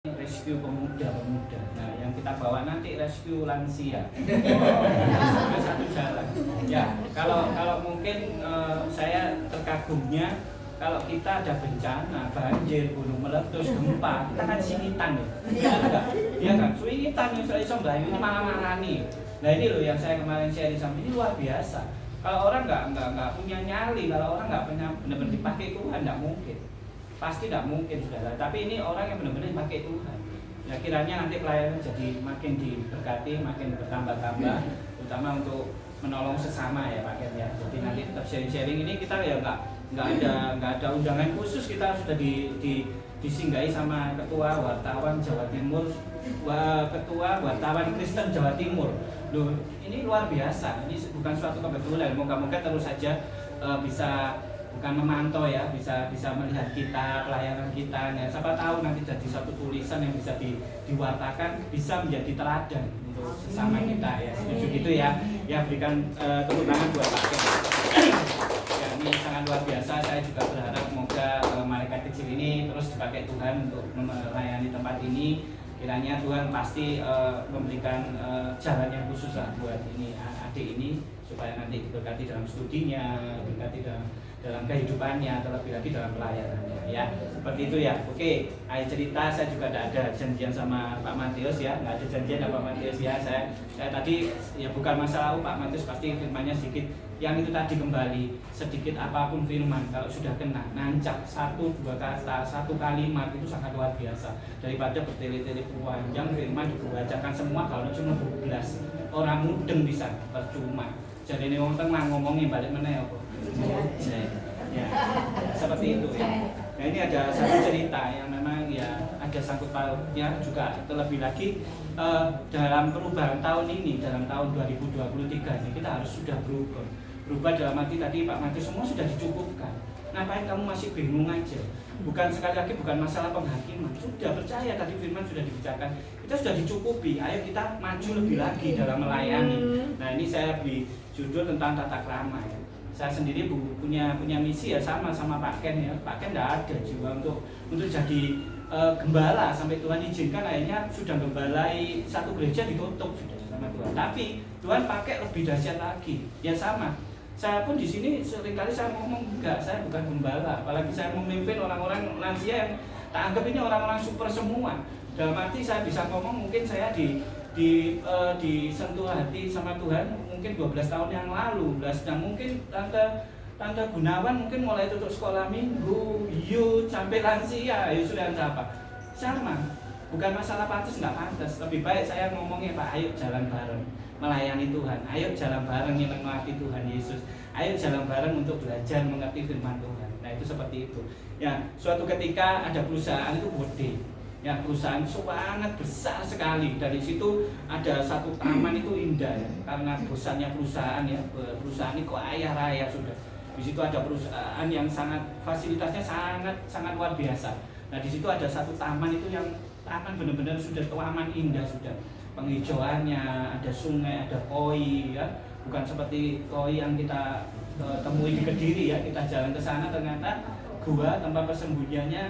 rescue pemuda-pemuda. Nah, yang kita bawa nanti rescue lansia. Sudah satu jalan. Ya, kalau mungkin saya terkagumnya kalau kita ada bencana, banjir, gunung meletus, gempa, kita kan singitan ya. Iya kan? Singitan yang sudah iso ini malah nih. Nah, ini loh yang saya kemarin share sama ini luar biasa. Kalau orang nggak punya nyali, kalau orang nggak punya benar-benar dipakai Tuhan, nggak mungkin. Pasti tidak mungkin saudara, tapi ini orang yang benar-benar pakai Tuhan. Ya kiranya nanti pelayanan jadi makin diberkati, makin bertambah-tambah, terutama untuk menolong sesama ya Pak Ken ya. Jadi nanti tetap sharing-sharing ini kita ya nggak ada undangan khusus, kita sudah disinggahi sama Ketua Wartawan Jawa Timur, Ketua Wartawan Kristen Jawa Timur. Loh, ini luar biasa, ini bukan suatu kebetulan. Moga-moga terus saja bisa bukan memantau ya, bisa melihat kita, pelayanan kita. Nah, siapa tahu nanti jadi satu tulisan yang bisa diwartakan, bisa menjadi teladan untuk sesama kita ya. Setuju gitu ya. Ya, berikan tepuk tangan buat Pak Ken. Ya, ini sangat luar biasa. Saya juga berharap semoga malaikat kecil ini terus dipakai Tuhan untuk melayani tempat ini. Kiranya Tuhan pasti memberikan jalan yang khusus lah buat ini adik ini, supaya nanti diberkati dalam studinya, diberkati dalam kehidupannya, terlebih lagi dalam pelayanannya ya. Seperti itu ya. Oke, akhir cerita saya juga tidak ada janjian sama Pak Matius ya, nggak ada janjian sama Pak Matius ya. Saya tadi ya bukan masalah Pak Matius pasti firmannya sedikit, yang itu tadi kembali sedikit apapun firman kalau sudah kena nancap satu dua kata satu kalimat itu sangat luar biasa, daripada bertele-tele panjang firman dibacakan semua kalau cuma 12 orang mudeng bisa percuma. Jadi ini orang tengah ngomongin balik mana apa ya, seperti itu ya. Nah, ini ada satu cerita yang memang ya ada sangkut pautnya juga, terlebih lagi dalam perubahan tahun ini, dalam tahun 2023 ini kita harus sudah berubah dalam arti tadi Pak Mati semua sudah dicukupkan. Ngapain kamu masih bingung aja? Bukan sekali lagi bukan masalah penghakiman, sudah percaya tadi firman sudah dibicarakan, kita sudah dicukupi. Ayo kita maju lebih lagi dalam melayani. Nah, ini saya beri judul tentang tata krama ya. Saya sendiri punya misi ya sama Pak Ken ya. Pak Ken tidak ada jiwa untuk jadi gembala sampai Tuhan izinkan akhirnya sudah gembalai satu gereja ditutup sudah sama Tuhan. Tapi Tuhan pakai lebih dahsyat lagi. Ya sama. Saya pun di sini seringkali saya ngomong enggak, saya bukan gembala, apalagi saya memimpin orang-orang lansia yang tak anggap ini orang-orang super semua. Dalam arti saya bisa ngomong mungkin saya disentuh hati sama Tuhan mungkin 12 tahun yang lalu. Dan mungkin Tante Gunawan mungkin mulai tutup sekolah minggu, youth sampai lansia, ya sudah apa? Sama. Bukan masalah pantas nggak pantas, lebih baik saya ngomongnya Pak, ayo jalan bareng melayani Tuhan, ayo jalan bareng menikmati Tuhan Yesus, ayo jalan bareng untuk belajar mengerti firman Tuhan. Nah, itu seperti itu. Ya, suatu ketika ada perusahaan itu gede. Ya, perusahaan sangat besar sekali. Dari situ ada satu taman itu indah ya, karena besarnya perusahaan ya. Perusahaan ini kok kaya raya sudah. Di situ ada perusahaan yang sangat fasilitasnya sangat luar biasa. Nah, di situ ada satu taman itu yang taman benar-benar sudah taman indah sudah. Penghijauannya, ada sungai, ada koi ya. Bukan seperti koi yang kita temui di Kediri ya. Kita jalan ke sana ternyata gua tempat persembunyiannya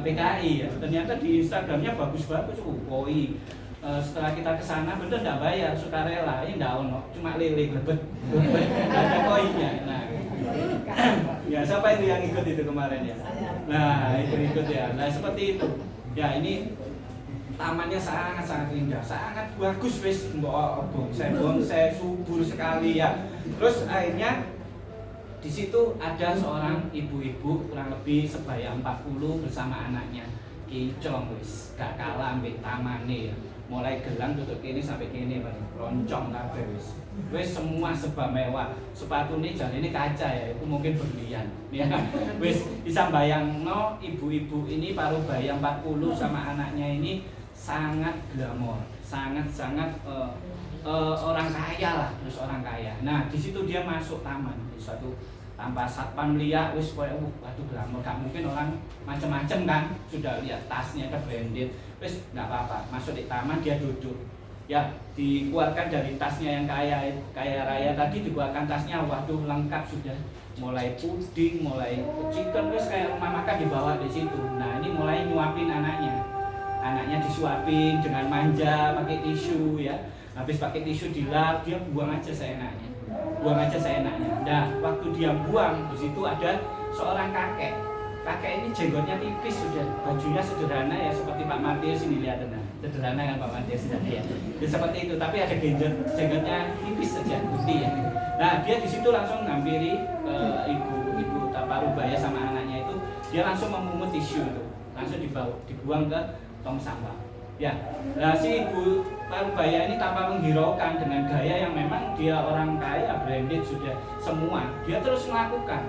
PKI ya. Ternyata di Instagramnya bagus-bagus koi. Setelah kita ke sana bener enggak bayar, sukarela. Ini enggak ono, cuma lele glebet. Ada koinya. Nah. Ya, siapa itu yang ikut itu kemarin ya? Nah, ikut ya. Nah, seperti itu. Ya, ini tamannya sangat indah, sangat bagus wis, bonsai subur sekali ya. Terus akhirnya di situ ada seorang ibu-ibu kurang lebih sebaya 40 bersama anaknya. Kinclong wis, gak kalah ambek tamane ya. Mulai gelang tutup kene sampai kene roncong kabeh wis. Wis semua serba mewah. Sepatune jarine kaca ya, itu mungkin berlian. Ya. Wis bisa bayangno ibu-ibu ini paruh baya 40 sama anaknya ini sangat glamor, sangat orang kaya lah, terus orang kaya. Nah, di situ dia masuk taman, di suatu tanpa satpam lihat, wis koyo waduh glamor, gak mungkin orang macam-macam kan, sudah lihat tasnya ada branded, wis nggak apa-apa, masuk di taman dia duduk. Ya, dikeluarkan dari tasnya yang kaya raya tadi, dikeluarkan tasnya, waduh lengkap sudah. Mulai puding, mulai chicken, wis kayak rumah makan dibawa di situ. Nah, ini mulai nyuapin anaknya. anaknya disuapin dengan manja pakai tisu ya, habis pakai tisu dilap, dia buang aja seenaknya. Nah, waktu dia buang, di situ ada seorang kakek. Kakek ini jenggotnya tipis sudah, bajunya sederhana ya, seperti Pak Matius ini, lihat tenang. Sederhana kan Pak Matius ya. Ya seperti itu, tapi ada jenggotnya tipis saja, putih ya. Nah, dia di situ langsung ngampiri ibu Parubaya sama anaknya itu, dia langsung memungut tisu itu, langsung dibuang ke tong sampah. Ya, nah si ibu Parubaya ini tanpa menghiraukan, dengan gaya yang memang dia orang kaya, branded sudah semua, dia terus melakukan.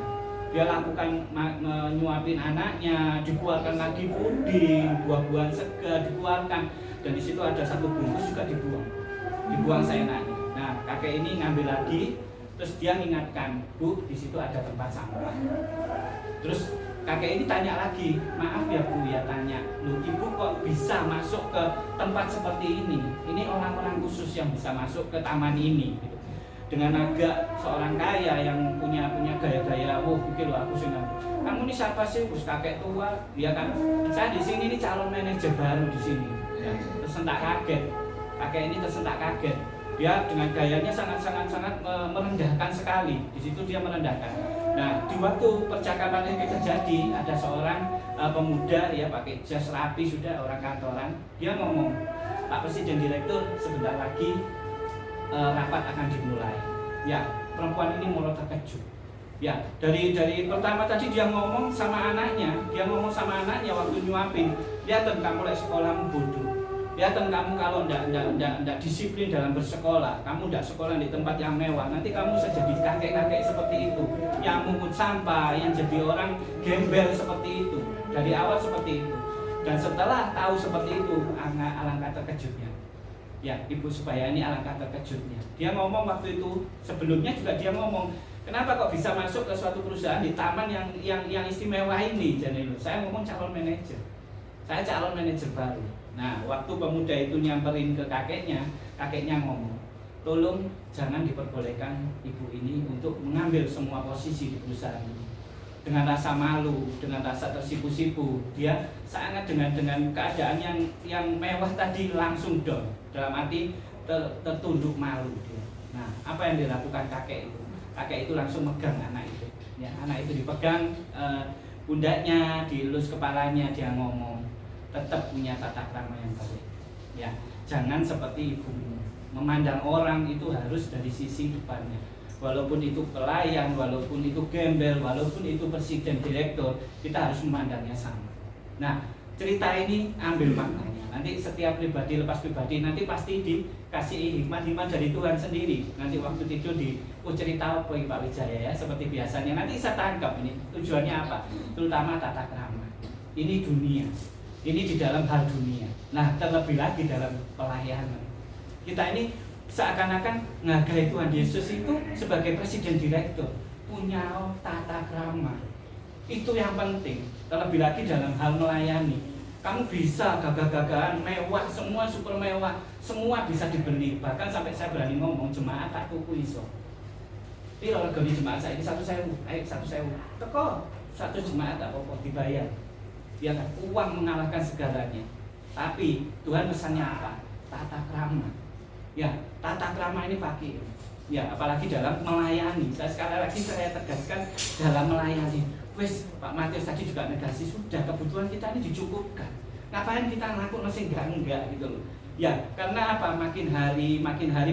Dia lakukan menyuapin anaknya, dikeluarkan lagi puding, buah-buahan segar dikeluarkan, dan di situ ada satu bungkus juga dibuang seenaknya. Nah, kakek ini ngambil lagi, terus dia mengingatkan, Bu, di situ ada tempat sampah. Terus kakek ini tanya lagi, maaf ya Bu ya, tanya, loh Ibu kok bisa masuk ke tempat seperti ini? Ini orang-orang khusus yang bisa masuk ke taman ini. Gitu. Dengan agak seorang kaya yang punya gaya-gaya, pikir loh aku senang. Kamu ini siapa sih? Bus kakek tua, dia kan. Saya di sini ini calon manajer baru di sini. Ya, tersentak kaget. Kakek ini tersentak kaget. Dia dengan gayanya sangat merendahkan sekali. Di situ dia merendahkan. Nah, di waktu percakapan ini terjadi, ada seorang pemuda ya pakai jas rapi sudah, orang kantoran. Dia ngomong, Pak Presiden Direktur, sebentar lagi rapat akan dimulai. Ya, perempuan ini mulai terkejut. Ya, dari pertama tadi dia ngomong sama anaknya, waktu nyuapin, lihat kamu mulai sekolahmu bodoh. Lihat kamu kalau ndak disiplin dalam bersekolah, kamu ndak sekolah di tempat yang mewah, nanti kamu bisa jadi kakek-kakek seperti itu, yang mungut sampah, yang jadi orang gembel seperti itu. Dari awal seperti itu. Dan setelah tahu seperti itu, alangkah terkejutnya. Ya, Ibu Subaya ini alangkah terkejutnya. Dia ngomong waktu itu, sebelumnya juga dia ngomong, kenapa kok bisa masuk ke suatu perusahaan di taman yang istimewa ini? Jadi saya ngomong calon manajer. Saya calon manajer baru. Nah, waktu pemuda itu nyamperin ke kakeknya ngomong, tolong jangan diperbolehkan ibu ini untuk mengambil semua posisi di perusahaan ini. Dengan rasa malu, dengan rasa tersipu-sipu, dia sangat dengan keadaan yang mewah tadi langsung down, dalam arti tertunduk malu dia. Nah, apa yang dilakukan kakek itu? Kakek itu langsung megang anak itu. Ya, anak itu dipegang pundaknya, dielus kepalanya, dia ngomong, tetap punya tata krama yang baik. Ya, jangan seperti ibumu. Memandang orang itu harus dari sisi depannya. Walaupun itu pelayan, walaupun itu gembel, walaupun itu presiden direktur, kita harus memandangnya sama. Nah, cerita ini ambil maknanya. Nanti setiap pribadi lepas pribadi nanti pasti dikasih hikmat-hikmat dari Tuhan sendiri. Nanti waktu tidur cerita apa Pak Wijaya ya, seperti biasanya. Nanti saya tangkap ini tujuannya apa? Terutama tata krama. Ini dunia. Ini di dalam hal dunia. Nah, terlebih lagi dalam pelayanan. Kita ini seakan-akan menghargai Tuhan Yesus itu sebagai presiden direktur, punya tata krama. Itu yang penting. Terlebih lagi dalam hal melayani. Kamu bisa gagah-gagahan, mewah, semua super mewah, semua bisa dibeli. Bahkan sampai saya berani ngomong, jemaat tak tuku iso. Piro regane jemaat saya ini 1.000, ayo 1.000. Teko 1 jemaat tak apa-apa dibayar. Ya kan, uang mengalahkan segalanya. Tapi Tuhan pesannya apa? Tata krama. Ya, tata krama ini pakai. Ya, apalagi dalam melayani. Sekali lagi saya tegaskan dalam melayani. Wes, Pak Matius tadi juga negasi, sudah kebutuhan kita ini dicukupkan. Ngapain kita ngelakuin masih enggak gitu loh. Ya, karena apa? Makin hari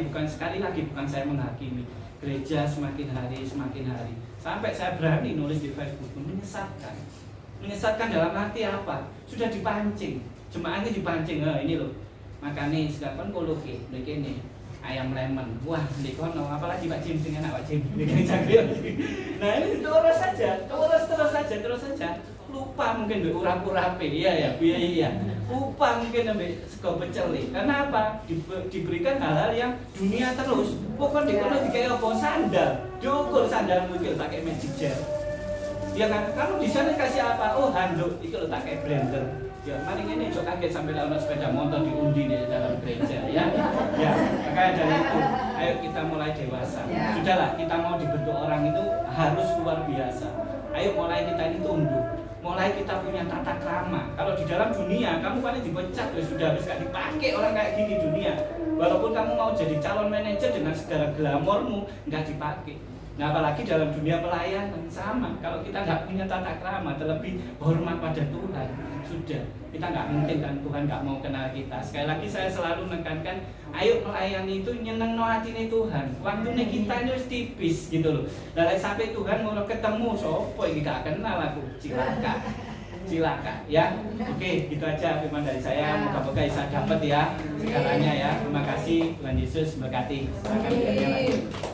bukan sekali lagi, bukan saya menghakimi. Gereja semakin hari. Sampai saya berani nulis di Facebook, menyesatkan dalam arti apa? Sudah dipancing. Jemaahnya dipancing. Ini loh. Makanya sekarang kalau begini ayam lemon, wah di kono, apalagi Pak Jim dengan Pak Jim, nah ini terus saja, lupa mungkin urap-urape, iya, lupa mungkin ambil sego pecel, karena apa? Diberikan hal-hal yang dunia terus, bukan di kono dikayak apa sandal, diukur sandal mungkin pakai magic jar, ya kan? Kamu di sana kasih apa? Oh handuk, itu lo pakai blender. Ya, mari ini jok kaget sampai dalam sepeda motor diundi di dalam gereja ya. Ya, makanya dari itu ayo kita mulai dewasa. Sudahlah, kita mau dibentuk orang itu harus luar biasa. Ayo mulai kita ini tunduk. mulai kita punya tata krama. Kalau di dalam dunia kamu paling dipecat, ya sudah habis gak dipakai orang kayak gini dunia. Walaupun kamu mau jadi calon manajer dengan segala glamormu, nggak dipakai. Nah apalagi dalam dunia pelayanan sama. Kalau kita nggak punya tata krama, terlebih hormat pada Tuhan, sudah kita nggak mungkin kan Tuhan nggak mau kenal kita. Sekali lagi saya selalu menekankan, ayo melayani itu nyeneng no hatine Tuhan. Waktunya kita ini tipis gitu loh. Dan sampai Tuhan mau ketemu sopo ini gak kenal aku, cilaka ya. Oke, gitu aja firman dari saya. Moga-moga bisa dapat ya segalanya ya. Terima kasih, Tuhan Yesus memberkati. Silakan.